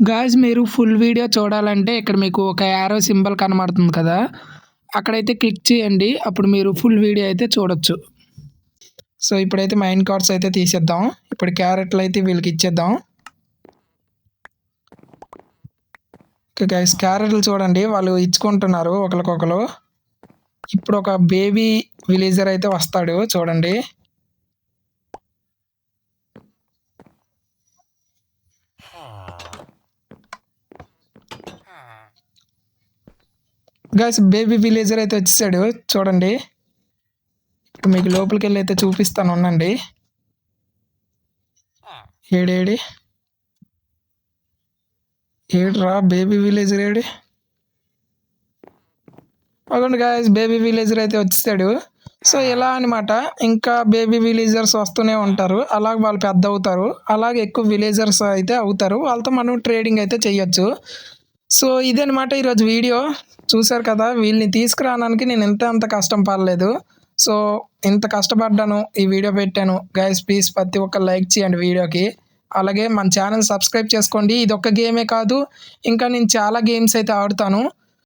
Guys మీరు full video చూడాలంటే ఇక్కడ మీకు ఒక యారో సింబల్ కనబడుతుంది కదా, అక్కడైతే క్లిక్ చేయండి. అప్పుడు మీరు ఫుల్ వీడియో అయితే చూడొచ్చు. సో ఇప్పుడైతే మైన్ కార్డ్స్ అయితే తీసేద్దాం. ఇప్పుడు క్యారెట్లు అయితే వీళ్ళకి ఇచ్చేద్దాం. ఓకే గైస్, క్యారెట్లు చూడండి వాళ్ళు ఇచ్చుకుంటున్నారు ఒకరికొకరు. ఇప్పుడు ఒక బేబీ విలేజర్ అయితే వస్తాడు చూడండి. గైస్ బేబీ విలేజర్ అయితే వచ్చేసాడు చూడండి. ఇప్పుడు మీకు లోపలికి వెళ్ళి అయితే చూపిస్తాను ఉండండి. ఏడ్రా బేబీ విలేజర్ ఏడి? అగోండి గాయస్, బేబీ విలేజర్ అయితే వచ్చేసాడు. సో ఇలా అనమాట, ఇంకా బేబీ విలేజర్స్ వస్తూనే ఉంటారు. అలాగే వాళ్ళు పెద్ద అవుతారు, అలాగే ఎక్కువ విలేజర్స్ అయితే అవుతారు. వాళ్ళతో మనం ట్రేడింగ్ అయితే చెయ్యొచ్చు. సో ఇదనమాట ఈరోజు వీడియో. చూసారు కదా, వీళ్ళని తీసుకురావడానికి నేను అంత కష్టం పడలేదు. సో ఇంత కష్టపడ్డాను, ఈ వీడియో పెట్టాను. గైస్ ప్లీజ్ ప్రతి ఒక్క లైక్ చేయండి వీడియోకి. అలాగే మన ఛానల్ సబ్స్క్రైబ్ చేసుకోండి. ఇది ఒక్క గేమే కాదు, ఇంకా నేను చాలా గేమ్స్ అయితే ఆడుతాను.